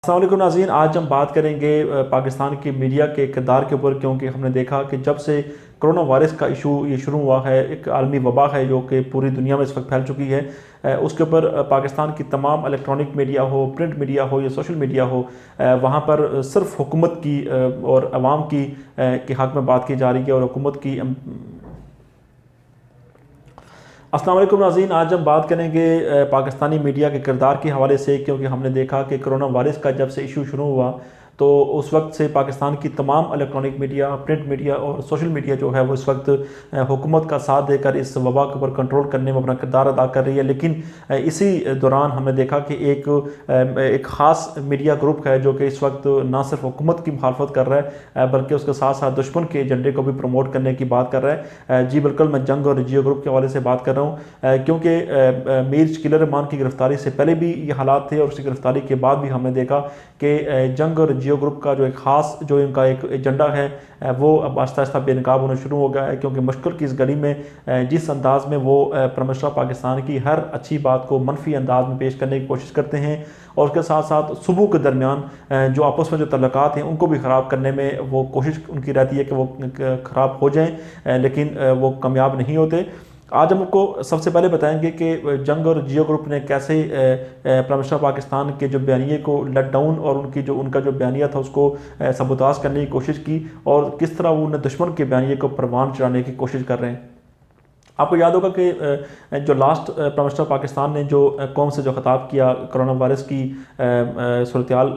السلام علیکم ناظرین، آج ہم بات کریں گے پاکستان کی میڈیا کے کردار کے اوپر، کیونکہ ہم نے دیکھا کہ جب سے کرونا وائرس کا ایشو یہ شروع ہوا ہے، ایک عالمی وبا ہے جو کہ پوری دنیا میں اس وقت پھیل چکی ہے، اس کے اوپر پاکستان کی تمام الیکٹرانک میڈیا ہو، پرنٹ میڈیا ہو یا سوشل میڈیا ہو، وہاں پر صرف حکومت کی اور عوام کی کے حق میں بات کی جا رہی ہے اور حکومت کی السلام علیکم ناظرین، آج ہم بات کریں گے پاکستانی میڈیا کے کردار کے حوالے سے، کیونکہ ہم نے دیکھا کہ کرونا وائرس کا جب سے ایشو شروع ہوا تو اس وقت سے پاکستان کی تمام الیکٹرانک میڈیا، پرنٹ میڈیا اور سوشل میڈیا جو ہے وہ اس وقت حکومت کا ساتھ دے کر اس وبا کے اوپر کنٹرول کرنے میں اپنا کردار ادا کر رہی ہے۔ لیکن اسی دوران ہم نے دیکھا کہ ایک خاص میڈیا گروپ ہے جو کہ اس وقت نہ صرف حکومت کی مخالفت کر رہا ہے بلکہ اس کے ساتھ ساتھ دشمن کے ایجنڈے کو بھی پروموٹ کرنے کی بات کر رہا ہے۔ جی بالکل، میں جنگ اور جیو گروپ کے حوالے سے بات کر رہا ہوں، کیونکہ میر شکیل الرحمان کی گرفتاری سے پہلے بھی یہ حالات تھے اور اس کی گرفتاری کے بعد بھی ہم نے دیکھا کہ جنگ اور جیو گروپ کا جو ایک خاص جو ان کا ایک ایجنڈا ہے وہ اب آہستہ آہستہ بے نقاب ہونا شروع ہو گیا ہے، کیونکہ مشکل کی اس گھڑی میں جس انداز میں وہ پرائم منسٹر پاکستان کی ہر اچھی بات کو منفی انداز میں پیش کرنے کی کوشش کرتے ہیں، اور اس کے ساتھ ساتھ صوبوں کے درمیان جو آپس میں جو تعلقات ہیں ان کو بھی خراب کرنے میں وہ کوشش ان کی رہتی ہے کہ وہ خراب ہو جائیں، لیکن وہ کامیاب نہیں ہوتے۔ آج ہم کو سب سے پہلے بتائیں گے کہ جنگ اور جیو گروپ نے کیسے پرائم منسٹر پاکستان کے جو بیانیے کو لیٹ ڈاؤن اور ان کا جو بیانیہ تھا اس کو سبوتاژ کرنے کی کوشش کی، اور کس طرح وہ انہیں دشمن کے بیانیے کو پروان چڑھانے کی کوشش کر رہے ہیں۔ آپ کو یاد ہوگا کہ جو لاسٹ پرائم منسٹر پاکستان نے جو قوم سے جو خطاب کیا کرونا وائرس کی صورتحال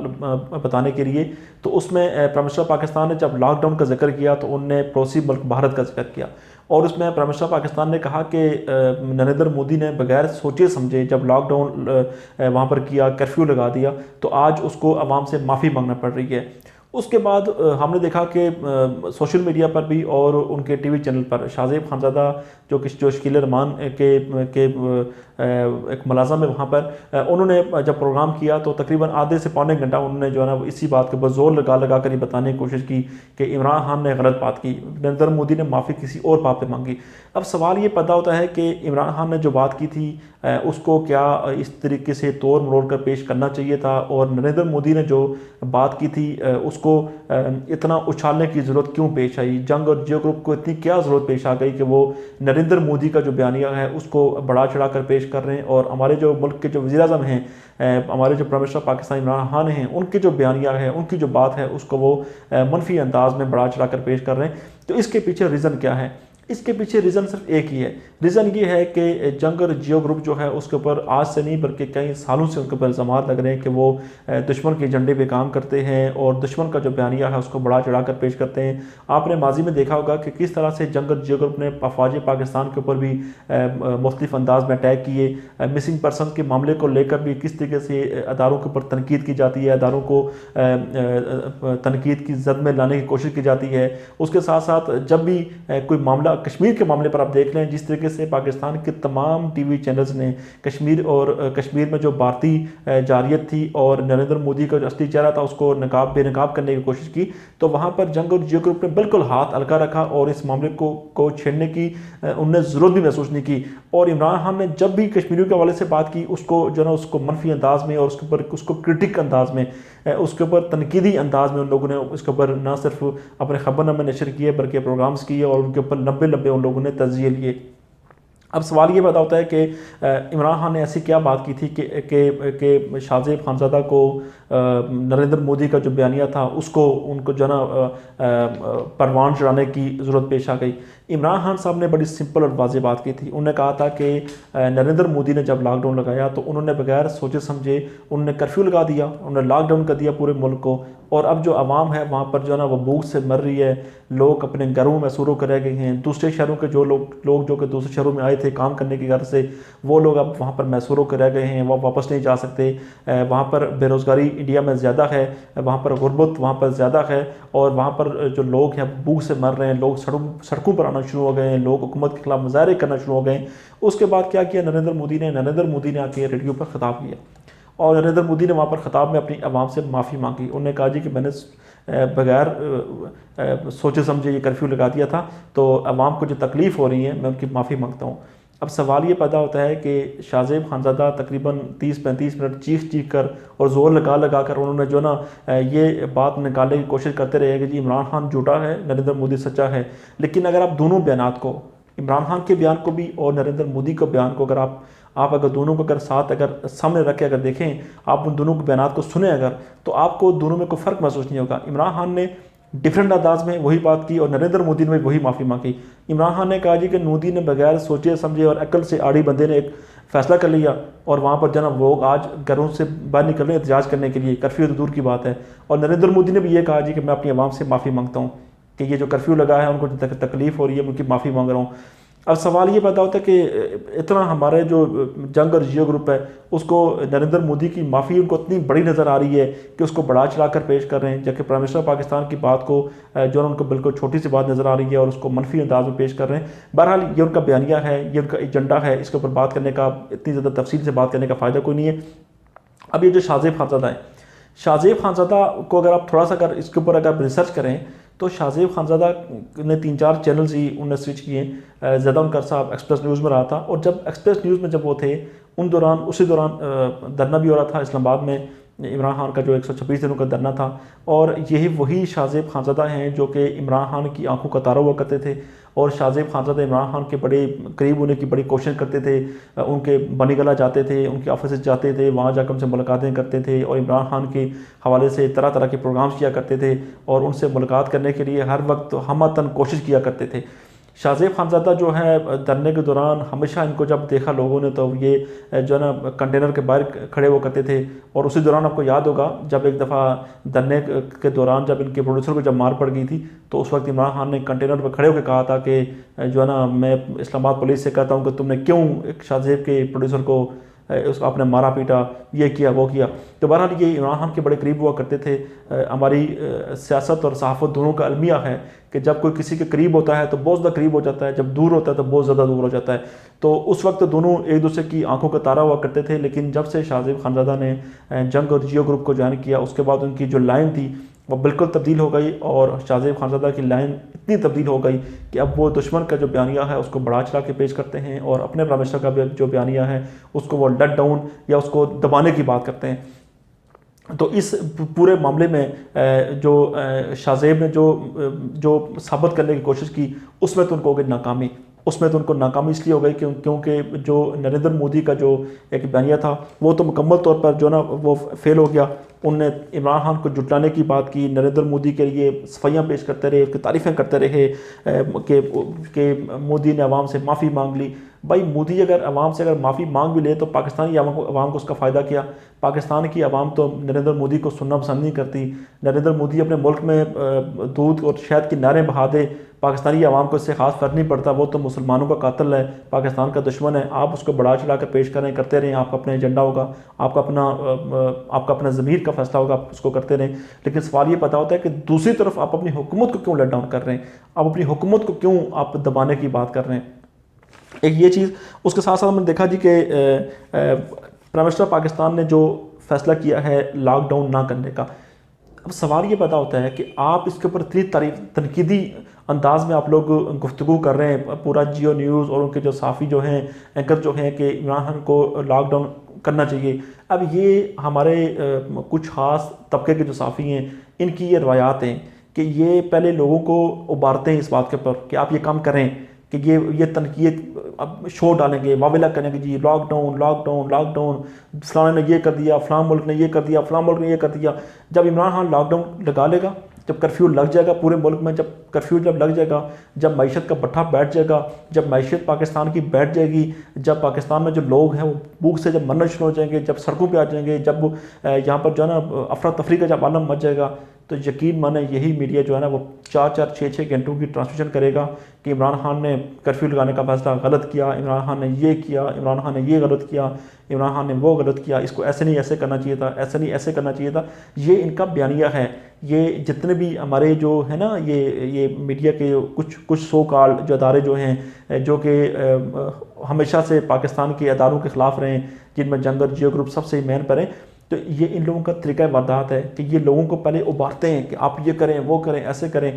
بتانے کے لیے، تو اس میں پرائم منسٹر پاکستان نے جب لاک ڈاؤن کا ذکر کیا تو ان نے پڑوسی ملک بھارت کا ذکر کیا، اور اس میں پرائم منسٹر پاکستان نے کہا کہ نریندر مودی نے بغیر سوچے سمجھے جب لاک ڈاؤن وہاں پر کیا، کرفیو لگا دیا، تو آج اس کو عوام سے معافی مانگنا پڑ رہی ہے۔ اس کے بعد ہم نے دیکھا کہ سوشل میڈیا پر بھی اور ان کے ٹی وی چینل پر شاہ زیب خانزادہ جو شکیل الرحمان کے ایک ملازم ہے وہاں پر، انہوں نے جب پروگرام کیا تو تقریباً آدھے سے پونے گھنٹہ انہوں نے جو ہے نا اسی بات کے اوپر زور لگا لگا کر یہ بتانے کی کوشش کی کہ عمران خان نے غلط بات کی، نریندر مودی نے معافی کسی اور بات پہ مانگی۔ اب سوال یہ پیدا ہوتا ہے کہ عمران خان نے جو بات کی تھی اس کو کیا اس طریقے سے توڑ مروڑ کر پیش کرنا چاہیے تھا، اور نریندر مودی نے جو بات کی تھی اس کو اتنا اچھالنے کی ضرورت کیوں پیش آئی؟ جنگ اور جیو گروپ کو اتنی کیا ضرورت پیش آ گئی کہ وہ نریندر مودی کا جو بیانیہ ہے اس کو بڑھا چڑھا کر پیش کر رہے ہیں، اور ہمارے جو ملک کے جو وزیر اعظم ہیں، ہمارے جو پرائم منسٹر پاکستان عمران خان ہیں، ان کے جو بیانیہ ہے، ان کی جو بات ہے اس کو وہ منفی انداز میں بڑھا چڑھا کر پیش کر رہے ہیں۔ تو اس کے پیچھے ریزن کیا ہے؟ اس کے پیچھے ریزن صرف ایک ہی ہے۔ ریزن یہ ہے کہ جنگ اور جیو گروپ جو ہے اس کے اوپر آج سے نہیں بلکہ کئی سالوں سے ان کے اوپر الزامات لگ رہے ہیں کہ وہ دشمن کے ایجنڈے پہ کام کرتے ہیں اور دشمن کا جو بیانیہ ہے اس کو بڑھا چڑھا کر پیش کرتے ہیں۔ آپ نے ماضی میں دیکھا ہوگا کہ کس طرح سے جنگ اور جیو گروپ نے افواج پاکستان کے اوپر بھی مختلف انداز میں اٹیک کیے، مسنگ پرسنز کے معاملے کو لے کر بھی کس طریقے سے اداروں کے اوپر تنقید کی جاتی ہے، اداروں کو تنقید کی زد میں لانے کی کوشش کی جاتی ہے۔ اس کے ساتھ ساتھ جب بھی کوئی معاملہ کشمیر کے معاملے پر آپ دیکھ لیں، جس طریقے سے پاکستان کے تمام ٹی وی چینلز نے کشمیر میں جو بھارتی جارحیت تھی اور نریندر مودی کا جو اصلی چہرہ تھا اس کو بے نقاب کرنے کی کوشش کی، تو وہاں پر جنگ اور جیو گروپ نے بالکل ہاتھ ہلکا رکھا اور اس معاملے کو چھیڑنے کی انہوں نے ضرورت بھی محسوس نہیں کی، اور عمران خان نے جب بھی کشمیریوں کے حوالے سے بات کی اس کو جو ہے نا اس کو منفی انداز میں اور اس کو کرٹک انداز میں، اس کے اوپر تنقیدی انداز میں ان لوگوں نے اس کے اوپر نہ صرف اپنے خبر نامے نشر کیے بلکہ پروگرامز کیے اور ان کے اوپر لمبے ان لوگوں نے تجزیے لیے۔ اب سوال یہ پیدا ہوتا ہے کہ عمران خان نے ایسی کیا بات کی تھی کہ شاہ زیب خانزادہ کو نریندر مودی کا جو بیانیہ تھا اس کو ان کو جو ہے نا پروان چڑھانے کی ضرورت پیش آ گئی؟ عمران خان صاحب نے بڑی سمپل اور واضح بات کی تھی۔ انہوں نے کہا تھا کہ نریندر مودی نے جب لاک ڈاؤن لگایا تو انہوں نے بغیر سوچے سمجھے انہوں نے کرفیو لگا دیا، انہوں نے لاک ڈاؤن کر دیا پورے ملک کو، اور اب جو عوام ہے وہاں پر جو ہے نا وہ بھوک سے مر رہی ہے، لوگ اپنے گھروں میں محصور ہو کر رہ گئے ہیں، دوسرے شہروں کے جو لوگ جو کہ دوسرے شہروں میں آئے تھے کام کرنے کی غرض سے، وہ لوگ اب وہاں پر محصور ہو کر رہ گئے ہیں، وہ واپس نہیں جا سکتے۔ وہاں پر بے روزگاری انڈیا میں زیادہ ہے، وہاں پر غربت وہاں پر زیادہ ہے، اور وہاں پر جو لوگ ہیں بھوک سے مر رہے ہیں، لوگ سڑکوں پر آنا شروع ہو گئے ہیں، لوگ حکومت کے خلاف مظاہرے کرنا شروع ہو گئے ہیں۔ اس کے بعد کیا کیا نریندر مودی نے آ کے ریڈیو پر خطاب کیا، اور نریندر مودی نے وہاں پر خطاب میں اپنی عوام سے معافی مانگی۔ انہوں نے کہا جی کہ میں نے بغیر سوچے سمجھے یہ کرفیو لگا دیا تھا، تو عوام کو جو تکلیف ہو رہی ہے میں ان کی معافی مانگتا ہوں۔ اب سوال یہ پیدا ہوتا ہے کہ شاہ زیب خانزادہ تقریباً 30-35 منٹ چیخ کر اور زور لگا کر انہوں نے جو نا یہ بات نکالنے کی کوشش کرتے رہے کہ جی عمران خان جھوٹا ہے، نریندر مودی سچا ہے. لیکن اگر آپ دونوں بیانات کو، عمران خان کے بیان کو بھی اور نریندر مودی کے بیان کو، اگر آپ اگر دونوں کو اگر ساتھ اگر سامنے رکھ کے اگر دیکھیں، آپ ان دونوں کے بیانات کو سنیں اگر، تو آپ کو دونوں میں کوئی فرق محسوس نہیں ہوگا. عمران خان نے ڈیفرنٹ انداز میں وہی بات کی اور نریندر مودی نے بھی وہی معافی مانگی. عمران خان نے کہا جی کہ مودی نے بغیر سوچے سمجھے اور عقل سے آڑی بندے نے ایک فیصلہ کر لیا، اور وہاں پر جناب لوگ آج گھروں سے باہر نکل رہے ہیں احتجاج کرنے کے لیے، کرفیو تو دور کی بات ہے. اور نریندر مودی نے بھی یہ کہا جی کہ میں اپنی عوام سے معافی مانگتا ہوں کہ یہ جو کرفیو لگا ہے ان کو تکلیف ہو رہی ہے، میں ان کی معافی مانگ رہا ہوں. اب سوال یہ پیدا ہوتا ہے کہ اتنا ہمارے جو جنگ اور جیو گروپ ہے اس کو نریندر مودی کی معافی ان کو اتنی بڑی نظر آ رہی ہے کہ اس کو بڑا چلا کر پیش کر رہے ہیں، جبکہ پرائم منسٹر پاکستان کی بات کو جو ان کو بالکل چھوٹی سی بات نظر آ رہی ہے اور اس کو منفی انداز میں پیش کر رہے ہیں. بہرحال یہ ان کا بیانیہ ہے، یہ ان کا ایجنڈا ہے، اس کے اوپر بات کرنے کا، اتنی زیادہ تفصیل سے بات کرنے کا فائدہ کوئی نہیں ہے. اب یہ جو شاہ زیب خانزادہ ہیں، شاہ زیب خانزادہ کو اگر آپ تھوڑا سا اگر اس کے اوپر اگر ریسرچ کریں تو شاہ زیب خانزادہ نے 3-4 چینلز ہی انہوں نے سوئچ کیے. زیادہ عرصہ صاحب ایکسپریس نیوز میں رہا تھا، اور جب ایکسپریس نیوز میں جب وہ تھے اسی دوران دھرنا بھی ہو رہا تھا اسلام آباد میں، عمران خان کا جو 126 دنوں کا دھرنا تھا. اور یہی وہی شاہ زیب خانزادہ ہیں جو کہ عمران خان کی آنکھوں کا تارا ہوا کرتے تھے، اور شاہ زیب خانزادہ عمران خان کے بڑے قریب ہونے کی بڑی کوشش کرتے تھے. ان کے بنی گلہ جاتے تھے، ان کے آفس جاتے تھے، وہاں جا کر ان سے ملاقاتیں کرتے تھے، اور عمران خان کے حوالے سے طرح طرح کے پروگرامز کیا کرتے تھے، اور ان سے ملاقات کرنے کے لیے ہر وقت ہمہ کوشش کیا کرتے تھے. شاہ زیب خانزادہ جو ہے دھرنے کے دوران ہمیشہ ان کو جب دیکھا لوگوں نے تو یہ جو ہے نا کنٹینر کے باہر کھڑے ہوا کرتے تھے. اور اسی دوران آپ کو یاد ہوگا جب ایک دفعہ دھرنے کے دوران جب ان کے پروڈیوسر کو جب مار پڑ گئی تھی تو اس وقت عمران خان نے کنٹینر پر کھڑے ہو کے کہا تھا کہ جو ہے نا میں اسلام آباد پولیس سے کہتا ہوں کہ تم نے کیوں ایک شاہ زیب کے پروڈیوسر کو اس کو آپ نے مارا پیٹا، یہ کیا وہ کیا. تو بہرحال یہ عمران خان کے بڑے قریب ہوا کرتے تھے. ہماری سیاست اور صحافت دونوں کا المیہ ہے کہ جب کوئی کسی کے قریب ہوتا ہے تو بہت زیادہ قریب ہو جاتا ہے، جب دور ہوتا ہے تو بہت زیادہ دور ہو جاتا ہے. تو اس وقت دونوں ایک دوسرے کی آنکھوں کا تارا ہوا کرتے تھے. لیکن جب سے شاہ زیب خانزادہ نے جنگ اور جیو گروپ کو جوائن کیا اس کے بعد ان کی جو لائن تھی وہ بالکل تبدیل ہو گئی، اور شاہ زیب خانزادہ کی لائن اتنی تبدیل ہو گئی کہ اب وہ دشمن کا جو بیانیہ ہے اس کو بڑھا چڑھا کے پیش کرتے ہیں، اور اپنے پرائم منسٹر کا جو بیانیہ ہے اس کو وہ لیٹ ڈاؤن یا اس کو دبانے کی بات کرتے ہیں. تو اس پورے معاملے میں جو شاہ زیب نے جو ثابت کرنے کی کوشش کی اس میں تو ان کو ہو گئی ناکامی. اس میں تو ان کو ناکامی اس لیے ہو گئی کیونکہ جو نریندر مودی کا جو ایک بیانیہ تھا وہ تو مکمل طور پر جو نا وہ فیل ہو گیا. ان نے عمران خان کو جھٹلانے کی بات کی، نریندر مودی کے لیے صفائیاں پیش کرتے رہے، اس کی تعریفیں کرتے رہے کہ مودی نے عوام سے معافی مانگ لی. بھائی مودی اگر عوام سے اگر معافی مانگ بھی لے تو پاکستانی عوام کو اس کا فائدہ کیا؟ پاکستان کی عوام تو نریندر مودی کو سننا پسند نہیں کرتی. نریندر مودی اپنے ملک میں دودھ اور شہد کی نہریں بہا دے، پاکستانی عوام کو اس سے خاص فرق نہیں پڑتا. وہ تو مسلمانوں کا قاتل ہے، پاکستان کا دشمن ہے. آپ اس کو بڑھا چڑھا کر پیش کریں، کرتے رہیں، آپ کا اپنا ایجنڈا ہوگا، آپ کا اپنا ضمیر کا فیصلہ ہوگا، آپ اس کو کرتے رہیں. لیکن سوال یہ پتا ہوتا ہے کہ دوسری طرف آپ اپنی حکومت کو کیوں لیٹ ڈاؤن کر رہے ہیں؟ آپ اپنی حکومت کو کیوں آپ دبانے کی بات کر رہے ہیں؟ ایک یہ چیز. اس کے ساتھ ساتھ ہم نے دیکھا جی کہ پرائم منسٹر پاکستان نے جو فیصلہ کیا ہے لاک ڈاؤن نہ کرنے کا، اب سوال یہ پیدا ہوتا ہے کہ آپ اس کے اوپر اتنی تنقیدی انداز میں آپ لوگ گفتگو کر رہے ہیں، پورا جیو نیوز اور ان کے جو صحافی جو ہیں، اینکر جو ہیں، کہ عمران خان کو لاک ڈاؤن کرنا چاہیے. اب یہ ہمارے کچھ خاص طبقے کے جو صحافی ہیں ان کی یہ روایات ہیں کہ یہ پہلے لوگوں کو ابھارتے ہیں اس بات کے اوپر کہ آپ یہ کام کریں، کہ یہ تنقید اب شو ڈالیں گے، واویلا کریں گے، جی lockdown lockdown lockdown, فلاں نے یہ کر دیا، فلاں ملک نے یہ کر دیا، فلاں ملک نے یہ کر دیا. جب عمران خان لاک ڈاؤن لگا لے گا، جب کرفیو لگ جائے گا پورے ملک میں، جب کرفیو لگ جائے گا، جب معیشت کا بٹھا بیٹھ جائے گا، جب معیشت پاکستان کی بیٹھ جائے گی، جب پاکستان میں جو لوگ ہیں وہ بھوک سے جب مرنا شروع ہو جائیں گے، جب سڑکوں پہ آ جائیں گے، جب یہاں پر جو ہے نا افراتفری کا جب عالم مچ جائے گا، تو یقین مانیں یہی میڈیا جو ہے نا وہ 4-4 6-6 گھنٹوں کی ٹرانسمیشن کرے گا کہ عمران خان نے کرفیو لگانے کا فیصلہ غلط کیا، عمران خان نے یہ کیا، عمران خان نے یہ غلط کیا، عمران خان نے وہ غلط کیا، اس کو ایسے نہیں ایسے کرنا چاہیے تھا، ایسے نہیں ایسے کرنا چاہیے تھا. یہ ان کا بیانیہ ہے. یہ جتنے بھی ہمارے جو ہے نا یہ میڈیا کے کچھ سو کال جو ادارے جو ہیں جو کہ ہمیشہ سے پاکستان کے اداروں کے خلاف رہے ہیں، جن میں جنگ اور جیو گروپ سب سے مین پر ہیں، تو یہ ان لوگوں کا طریقہ واردات ہے کہ یہ لوگوں کو پہلے ابھارتے ہیں کہ آپ یہ کریں وہ کریں ایسے کریں.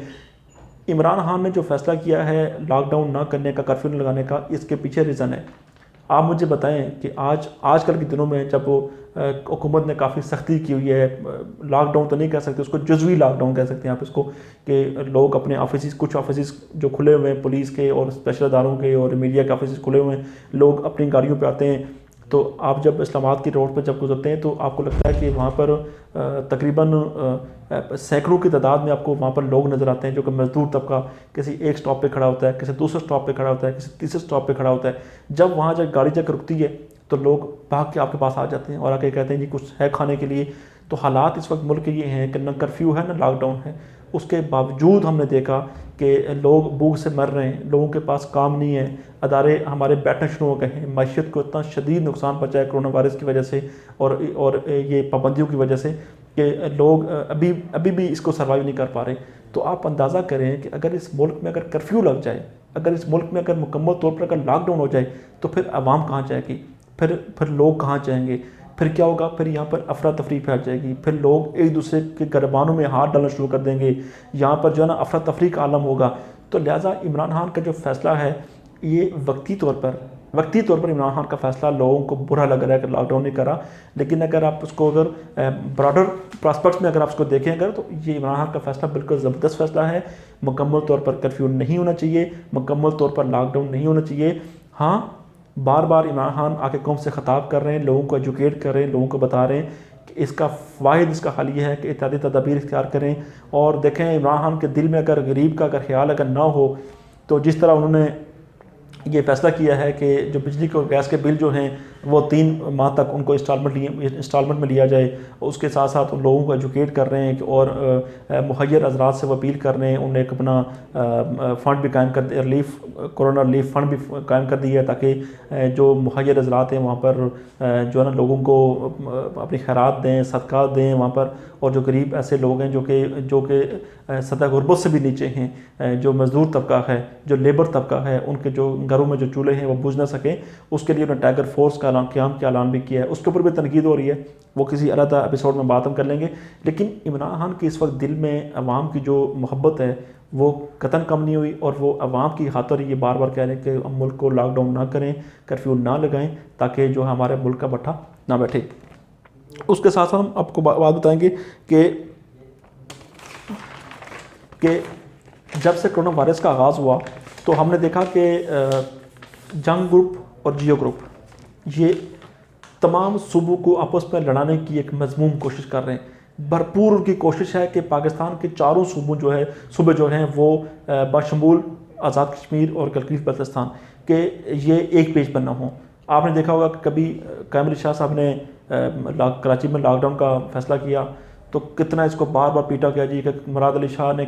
عمران خان نے جو فیصلہ کیا ہے لاک ڈاؤن نہ کرنے کا، کرفیو نہ لگانے کا، اس کے پیچھے ریزن ہے. آپ مجھے بتائیں کہ آج کل کے دنوں میں جب حکومت نے کافی سختی کی ہوئی ہے، لاک ڈاؤن تو نہیں کہہ سکتے اس کو، جزوی لاک ڈاؤن کہہ سکتے ہیں آپ اس کو، کہ لوگ اپنے آفیسز، کچھ آفیسز جو کھلے ہوئے ہیں پولیس کے اور اسپیشل اداروں کے اور میڈیا کے آفیسز کھلے ہوئے ہیں، لوگ اپنی گاڑیوں پہ آتے ہیں. تو آپ جب اسلام آباد کی روڈ پہ جب گزرتے ہیں تو آپ کو لگتا ہے کہ وہاں پر تقریباً سینکڑوں کی تعداد میں آپ کو وہاں پر لوگ نظر آتے ہیں جو کہ مزدور طبقہ کسی ایک سٹاپ پہ کھڑا ہوتا ہے، کسی دوسرے سٹاپ پہ کھڑا ہوتا ہے، کسی تیسرے سٹاپ پہ کھڑا ہوتا ہے. جب وہاں جب گاڑی جا کے رکتی ہے تو لوگ بھاگ کے آپ کے پاس آ جاتے ہیں اور آ کے کہتے ہیں جی کچھ ہے کھانے کے لیے. تو حالات اس وقت ملک کے یہ ہیں کہ نہ کرفیو ہے نہ لاک ڈاؤن ہے، اس کے باوجود ہم نے دیکھا کہ لوگ بھوک سے مر رہے ہیں، لوگوں کے پاس کام نہیں ہے، ادارے ہمارے بیٹھنا شروع ہو گئے ہیں، معیشت کو اتنا شدید نقصان پہنچا ہے کرونا وائرس کی وجہ سے اور یہ پابندیوں کی وجہ سے کہ لوگ ابھی بھی اس کو سروائیو نہیں کر پا رہے. تو آپ اندازہ کریں کہ اگر اس ملک میں اگر کرفیو لگ جائے، اگر اس ملک میں اگر مکمل طور پر اگر لاک ڈاؤن ہو جائے تو پھر عوام کہاں جائے گی، پھر لوگ کہاں جائیں گے، پھر کیا ہوگا، پھر یہاں پر افراتفری پھیل جائے گی، پھر لوگ ایک دوسرے کے گربانوں میں ہاتھ ڈالنا شروع کر دیں گے، یہاں پر جو ہے نا افراتفری کا عالم ہوگا. تو لہٰذا عمران خان کا جو فیصلہ ہے یہ وقتی طور پر عمران خان کا فیصلہ لوگوں کو برا لگ رہا ہے کہ لاک ڈاؤن نہیں کرا، لیکن اگر آپ اس کو اگر براڈر پراسپیکٹس میں اگر آپ اس کو دیکھیں اگر تو یہ عمران خان کا فیصلہ بالکل زبردست فیصلہ ہے. مکمل طور پر کرفیو نہیں ہونا چاہیے، مکمل طور پر لاک ڈاؤن نہیں ہونا چاہیے. ہاں بار بار عمران خان آ کے قوم سے خطاب کر رہے ہیں، لوگوں کو ایجوکیٹ کر رہے ہیں، لوگوں کو بتا رہے ہیں کہ اس کا حل یہ ہے کہ احتیاطی تدابیر اختیار کریں. اور دیکھیں عمران خان کے دل میں اگر غریب کا اگر خیال اگر نہ ہو تو جس طرح انہوں نے یہ فیصلہ کیا ہے کہ جو بجلی کو گیس کے بل جو ہیں وہ 3 ماہ تک ان کو انسٹالمنٹ میں لیا جائے، اس کے ساتھ ساتھ ان لوگوں کو ایجوکیٹ کر رہے ہیں کہ اور مہیر حضرات سے وہ اپیل کر رہے ہیں، انہوں نے ایک اپنا فنڈ بھی قائم کر دیا، کورونا ریلیف فنڈ بھی قائم کر دیا ہے تاکہ جو مہیر حضرات ہیں وہاں پر جو ہے نا لوگوں کو اپنی خیرات دیں، صدقات دیں وہاں پر. اور جو غریب ایسے لوگ ہیں جو کہ سطح غربت سے بھی نیچے ہیں، جو مزدور طبقہ ہے، جو لیبر طبقہ ہے، ان کے جو گھروں میں جو چولہے ہیں وہ بجھ نہ سکیں، اس کے لیے انہوں نے ٹائیگر فورس کا قیام کا اعلان بھی کیا ہے. اس کے اوپر بھی تنقید ہو رہی ہے، وہ کسی علیحدہ ایپیسوڈ میں بات ہم کر لیں گے. لیکن عمران خان کی اس وقت دل میں عوام کی جو محبت ہے وہ قطعاً کم نہیں ہوئی، اور وہ عوام کی خاطر یہ بار بار کہہ رہے ہیں کہ ہم ملک کو لاک ڈاؤن نہ کریں، کرفیو نہ لگائیں، تاکہ جو ہمارے ملک کا بٹھا نہ بیٹھے. اس کے ساتھ ہم آپ کو بات بتائیں گے کہ جب سے کرونا وائرس کا آغاز ہوا تو ہم نے دیکھا کہ جنگ گروپ اور جیو گروپ یہ تمام صوبوں کو آپس میں لڑانے کی ایک مذموم کوشش کر رہے ہیں. بھرپور ان کی کوشش ہے کہ پاکستان کے چاروں صوبے جو ہیں وہ بشمول آزاد کشمیر اور گلگت بلتستان کہ یہ ایک پیج پر نہ ہوں. آپ نے دیکھا ہوگا کہ کبھی قائم علی شاہ صاحب نے کراچی میں لاک ڈاؤن کا فیصلہ کیا تو کتنا اس کو بار بار پیٹا گیا جی کہ مراد علی شاہ نے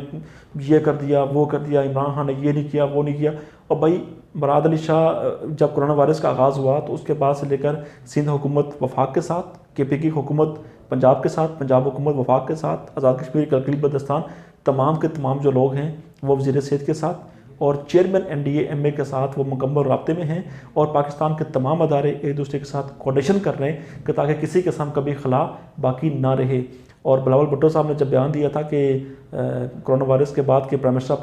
یہ کر دیا وہ کر دیا، عمران خان نے یہ نہیں کیا وہ نہیں کیا. اور بھائی مراد علی شاہ جب کرونا وائرس کا آغاز ہوا تو اس کے بعد سے لے کر سندھ حکومت وفاق کے ساتھ، KPK کی حکومت پنجاب کے ساتھ، پنجاب حکومت وفاق کے ساتھ، آزاد کشمیر گلگت بلتستان تمام کے تمام جو لوگ ہیں وہ وزیر صحت کے ساتھ اور چیئرمین NDA MA کے ساتھ وہ مکمل رابطے میں ہیں، اور پاکستان کے تمام ادارے ایک دوسرے کے ساتھ کوارڈینیشن کر رہے ہیں کہ تاکہ کسی قسم کا بھی خلا باقی نہ رہے. اور بلاول بھٹو صاحب نے جب بیان دیا تھا کہ کرونا وائرس کے بعد کے پرائم منسٹر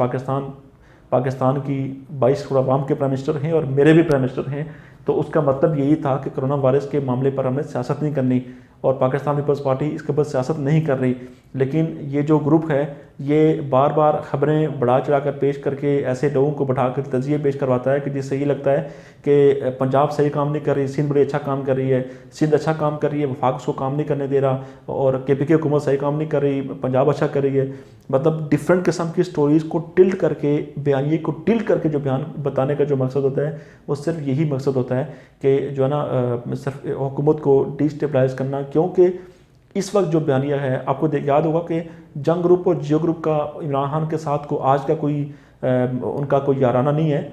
پاکستان کی 22 کروڑ عوام کے پرائم منسٹر ہیں اور میرے بھی پرائم منسٹر ہیں، تو اس کا مطلب یہی تھا کہ کرونا وائرس کے معاملے پر ہم نے سیاست نہیں کرنی اور پاکستان پیپلز پارٹی اس کے اوپر سیاست نہیں کر رہی. لیکن یہ جو گروپ ہے یہ بار بار خبریں بڑھا چڑھا کر پیش کر کے ایسے لوگوں کو بٹھا کر تجزیے پیش کرواتا ہے کہ جس سے یہ لگتا ہے کہ پنجاب صحیح کام نہیں کر رہی، سندھ بڑی اچھا کام کر رہی ہے، سندھ اچھا کام کر رہی ہے، وفاق اس کو کام نہیں کرنے دے رہا، اور KPK حکومت صحیح کام نہیں کر رہی، پنجاب اچھا کر رہی ہے. مطلب ڈفرینٹ قسم کی سٹوریز کو ٹلٹ کر کے بیانیے کو ٹلٹ کر کے جو بیان بتانے کا جو مقصد ہوتا ہے وہ صرف یہی مقصد ہوتا ہے کہ جو ہے نا صرف حکومت کو ڈی اسٹیبلائز کرنا. کیونکہ اس وقت جو بیانیہ ہے آپ کو یاد ہوگا کہ جنگ گروپ اور جیو گروپ کا عمران خان کے ساتھ کو آج کا کوئی ان کا کوئی یارانہ نہیں ہے.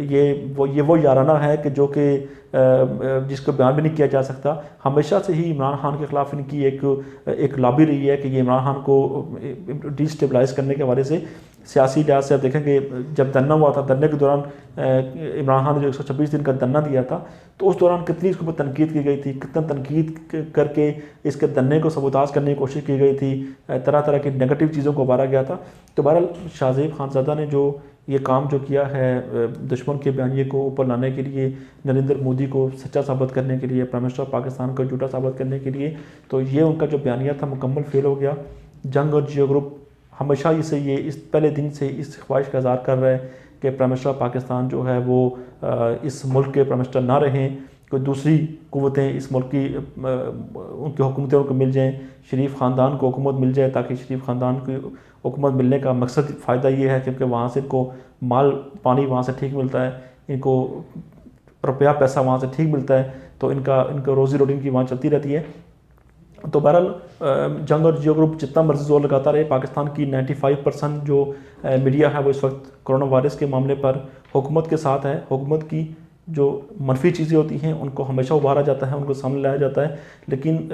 یہ وہ یارانہ ہے کہ جو کہ جس کو بیان بھی نہیں کیا جا سکتا. ہمیشہ سے ہی عمران خان کے خلاف ان کی ایک لابی رہی ہے کہ یہ عمران خان کو ڈی اسٹیبلائز کرنے کے حوالے سے سیاسی لحاظ سے آپ دیکھیں کہ جب دھرنا ہوا تھا، دھرنے کے دوران عمران خان نے جو 126 دن کا دھرنا دیا تھا، تو اس دوران کتنی اس کے اوپر تنقید کی گئی تھی، کتنا تنقید کر کے اس کے دھرنے کو سبوتاژ کرنے کی کوشش کی گئی تھی، طرح طرح کی نگیٹو چیزوں کو ابھارا گیا تھا۔ تو بہرحال شاہ زیب خانزادہ نے جو یہ کام جو کیا ہے دشمن کے بیانیے کو اوپر لانے کے لیے، نریندر مودی کو سچا ثابت کرنے کے لیے، پرائم منسٹر آف پاکستان کو جھوٹا ثابت کرنے کے لیے، تو یہ ان کا جو بیانیہ تھا مکمل فیل ہو گیا۔ جنگ اور جیو گروپ ہمیشہ سے یہ اس پہلے دن سے اس خواہش کا اظہار کر رہا ہے کہ پرائم منسٹر آف پاکستان جو ہے وہ اس ملک کے پرائم منسٹر نہ رہیں، کوئی دوسری قوتیں اس ملک کی ان کی حکومتیں ان کو مل جائیں، شریف خاندان کو حکومت مل جائے، تاکہ شریف خاندان کی حکومت ملنے کا مقصد فائدہ یہ ہے کیونکہ وہاں سے ان کو مال پانی وہاں سے ٹھیک ملتا ہے، ان کو روپیہ پیسہ وہاں سے ٹھیک ملتا ہے، تو ان کو روزی روٹی کی وہاں چلتی رہتی ہے۔ تو بہرحال جنگ اور جیو گروپ جتنا مرضی زور لگاتا رہے، پاکستان کی 95% جو میڈیا ہے وہ اس وقت کرونا وائرس کے معاملے پر حکومت کے ساتھ ہے۔ حکومت کی جو منفی چیزیں ہوتی ہیں ان کو ہمیشہ ابھارا جاتا ہے، ان کو سامنے لایا جاتا ہے، لیکن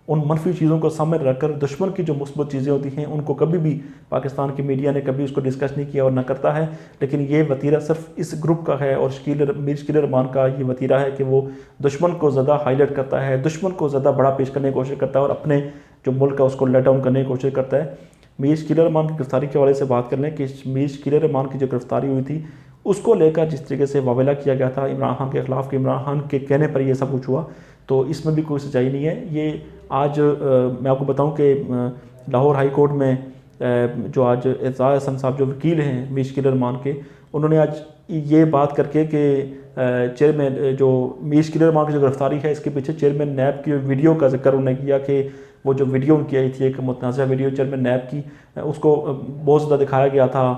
ان منفی چیزوں کو سامنے رکھ کر دشمن کی جو مثبت چیزیں ہوتی ہیں ان کو کبھی بھی پاکستان کی میڈیا نے کبھی اس کو ڈسکس نہیں کیا اور نہ کرتا ہے۔ لیکن یہ وتیرہ صرف اس گروپ کا ہے اور میر شکیل الرحمان کا یہ وتیرہ ہے کہ وہ دشمن کو زیادہ ہائی لائٹ کرتا ہے، دشمن کو زیادہ بڑا پیش کرنے کی کوشش کرتا ہے اور اپنے جو ملک ہے اس کو لیٹ ڈاؤن کرنے کی کوشش کرتا ہے۔ میر شکیل الرحمان کی گرفتاری کے حوالے سے بات کر لیں کہ میر شکیل الرحمان کی جو گرفتاری ہوئی تھی اس کو لے کر جس طریقے سے واویلا کیا گیا تھا عمران خان کے خلاف کہ عمران خان کے کہنے پر یہ سب کچھ ہوا، تو اس میں بھی کوئی سچائی نہیں ہے۔ یہ آج میں آپ کو بتاؤں کہ لاہور ہائی کورٹ میں جو آج اعتزاز احسن صاحب جو وکیل ہیں میر شکیل الرحمان کے، انہوں نے آج یہ بات کر کے کہ چیئرمین جو میر شکیل الرحمان کی جو گرفتاری ہے اس کے پیچھے چیئرمین نیب کی ویڈیو کا ذکر انہوں نے کیا کہ وہ جو ویڈیو ان کی آئی تھی ایک متنازع ویڈیو چیئرمین نیب کی، اس کو بہت زیادہ دکھایا گیا تھا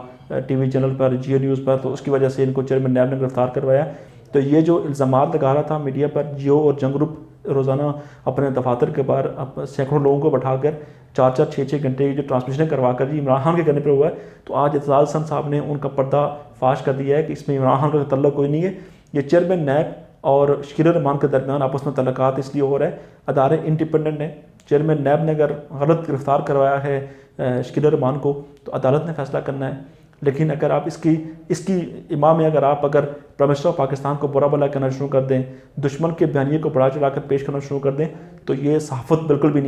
ٹی وی چینل پر، جیو نیوز پر، تو اس کی وجہ سے ان کو چیئرمین نیب نے گرفتار کروایا۔ تو یہ جو الزامات لگا رہا تھا میڈیا پر، جیو اور جنگ گروپ روزانہ اپنے دفاتر کے باہر سینکڑوں لوگوں کو بٹھا کر 4-4 6-6 گھنٹے کی جو ٹرانسمیشنیں کروا کر عمران خان کے کرنے پہ ہوا ہے، تو آج اعتزاز احسن صاحب نے ان کا پردہ فاش کر دیا ہے کہ اس میں عمران خان کا تعلق کوئی نہیں ہے۔ یہ چیئرمین نیب اور شکیل الرحمان کے درمیان آپس میں تعلقات اس لیے ہو رہا ہے، ادارے انڈیپینڈنٹ ہیں۔ چیئرمین نیب نے اگر غلط گرفتار کروایا ہے شکیل الرحمان کو تو عدالت نے فیصلہ کرنا ہے، لیکن اگر آپ اس کی امام میں اگر پرائم منسٹر آف پاکستان کو برا بھلا کرنا شروع کر دیں، دشمن کے بیانیے کو بڑھا چڑھا کر پیش کرنا شروع کر دیں، تو یہ صحافت بالکل بھی نہیں